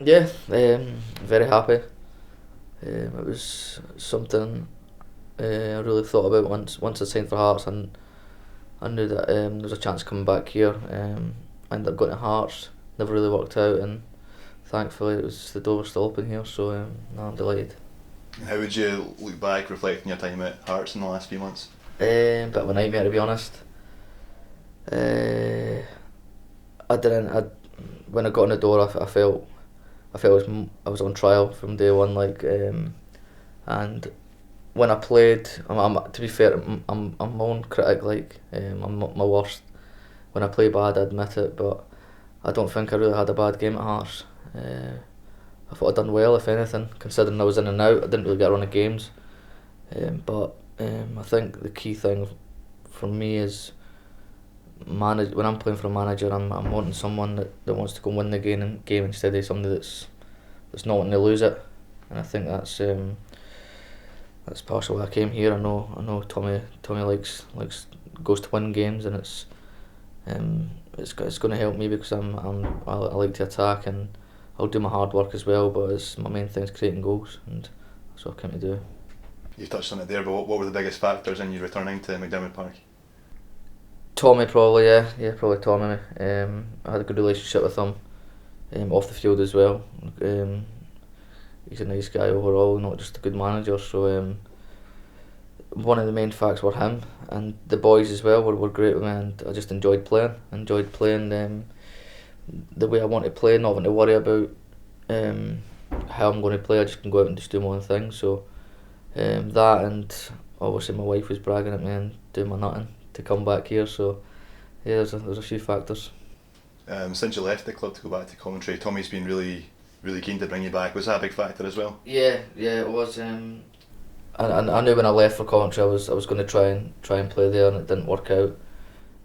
Yeah, very happy. It was something I really thought about once I signed for Hearts, and I knew that there was a chance coming back here. I ended up going to Hearts, never really worked out, and thankfully the door was still open here. So no, I'm delighted. How would you look back, reflecting your time at Hearts in the last few months? Bit of a nightmare, to be honest. Uh, I didn't. When I got in the door, I felt I was on trial from day one. And when I played, to be fair, I'm my own critic. I'm not my worst. When I play bad, I admit it, but I don't think I really had a bad game at Hearts. I thought I'd done well, if anything, considering I was in and out. I didn't really get a run of games. But I think the key thing for me is when I'm playing for a manager, I'm wanting someone that wants to go and win the game instead of somebody that's not wanting to lose it. And I think that's partially why I came here. I know Tommy likes goes to win games, and it's going to help me because I like to attack, and I'll do my hard work as well. But it's my main thing is creating goals, and that's what I came to do. You've touched on it there, but what were the biggest factors in you returning to McDiarmid Park? Tommy probably, yeah, probably Tommy. I had a good relationship with him, off the field as well. Um, he's a nice guy overall, not just a good manager. So one of the main facts were him, and the boys as well were great with me, and I just enjoyed playing. Enjoyed playing the way I want to play, not having to worry about um, how I'm going to play. I just can go out and just do my own thing. So that, and obviously my wife was bragging at me and doing my nutting to come back here. So yeah, there's a few factors. Since you left the club to go back to commentary, Tommy's been really keen to bring you back. Was that a big factor as well? Yeah, it was. I knew when I left for Coventry, I was going to try and play there, and it didn't work out.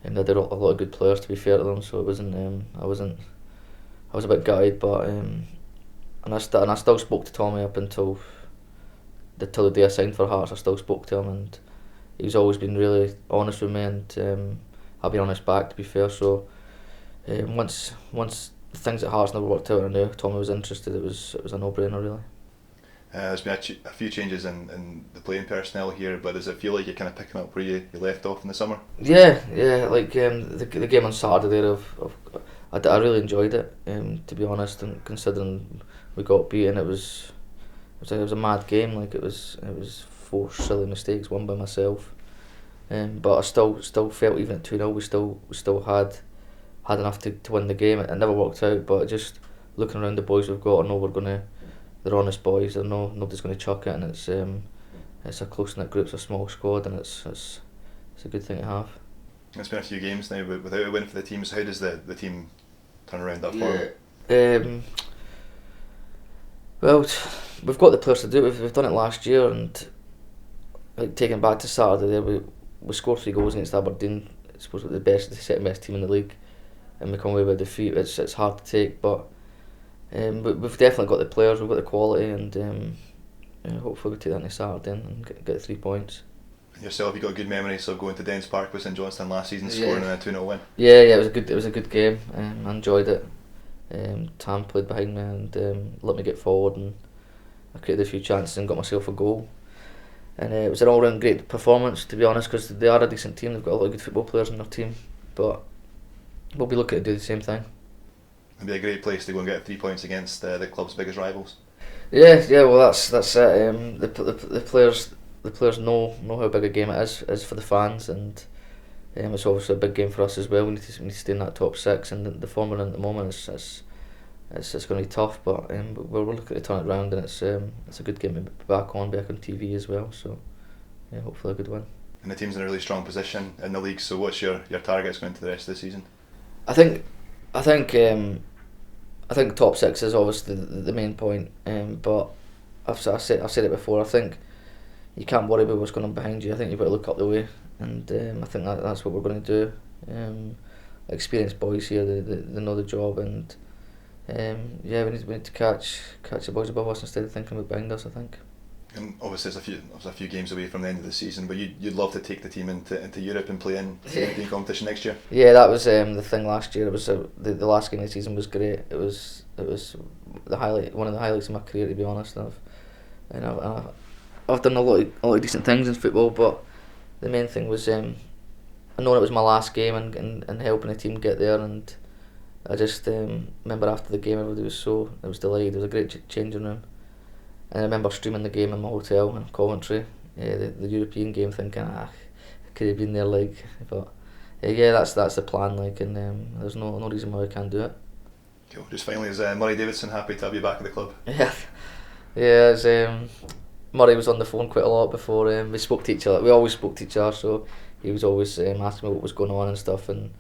And they had a lot of good players, to be fair to them. So it wasn't. I was a bit gutted, but and I still spoke to Tommy up until till the day I signed for Hearts. I still spoke to him, and he's always been really honest with me, and I've been honest back, to be fair. So once the things at Hearts never worked out, and I knew Tommy was interested. It was a no brainer, really. There's been a few changes in the playing personnel here, but does it feel like you're kind of picking up where you left off in the summer? Yeah. Like the game on Saturday, I really enjoyed it. To be honest, and considering we got beaten, it was a mad game. Like it was four silly mistakes, one by myself. But I still felt even at 2-0 we still had enough to win the game. It never worked out, but just looking around the boys we've got, I know they're honest boys. I know nobody's gonna chuck it, and it's a close knit group, it's a small squad, and it's a good thing to have. It's been a few games now, but without a win for the team, so how does the team turn around that form? Um, well, we've got the players to do it. We've done it last year, and like taking back to Saturday, there we scored 3 goals against Aberdeen. It's supposed to be the second best team in the league, and we come away with a defeat. It's hard to take, but we've definitely got the players, we've got the quality, and hopefully we take that next Saturday and get 3 points. And yourself, you got good memories of going to Dens Park with St Johnstone last season, scoring a 2-0 win. Yeah, it was a good game. I enjoyed it. Tam played behind me and let me get forward, and I created a few chances and got myself a goal. And it was an all-round great performance, to be honest, because they are a decent team. They've got a lot of good football players in their team, but we'll be looking to do the same thing. It'd be a great place to go and get 3 points against the club's biggest rivals. Yeah. Well, that's it. The players know how big a game it is for the fans, and it's obviously a big game for us as well. We need to stay in that top six, and the form we're in at the moment it's going to be tough, but we're looking to turn it around, and it's a good game to be back on TV as well. So yeah, hopefully a good win. And the team's in a really strong position in the league, so what's your targets going into the rest of the season? I think I think I think top six is obviously the main point, but I've said it before. I think you can't worry about what's going on behind you. I think you've got to look up the way, and I think that's what we're going to do. Experienced boys here, they know the job, and yeah, we need to catch the boys above us instead of thinking about behind us, I think. And obviously there's a few games away from the end of the season, but you'd love to take the team into Europe and play in the European competition next year. Yeah, that was the thing last year. It was the last game of the season was great. It was one of the highlights of my career, to be honest. I've done a lot of decent things in football, but the main thing was knowing it was my last game and helping the team get there. And I just remember after the game, everybody was delighted. It was a great changing room. And I remember streaming the game in my hotel in Coventry, the European game, thinking, I could have been there, like. But yeah, that's the plan, like, and there's no reason why we can't do it. Cool. Just finally, is Murray Davidson happy to have you back at the club? Yeah, yeah. Murray was on the phone quite a lot before we spoke to each other. We always spoke to each other, so he was always asking me what was going on and stuff, and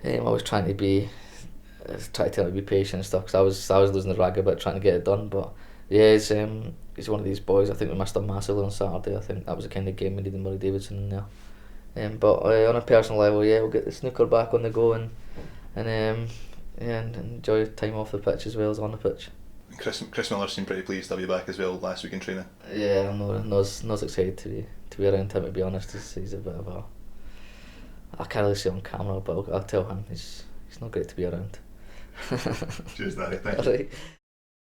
I was trying to tell him to be patient and stuff, because I was losing the rag a bit trying to get it done, but. Yeah, he's one of these boys. I think we missed him massively on Saturday. I think that was the kind of game we needed Murray Davidson in there. But on a personal level, yeah, we'll get the snooker back on the go and enjoy time off the pitch as well as on the pitch. Chris Miller seemed pretty pleased to have you back as well last week in training. Yeah, I'm not excited to be around him, to be honest. He's a bit of a... I can't really see on camera, but I'll tell him he's not great to be around. Cheers, Daddy. Thank you.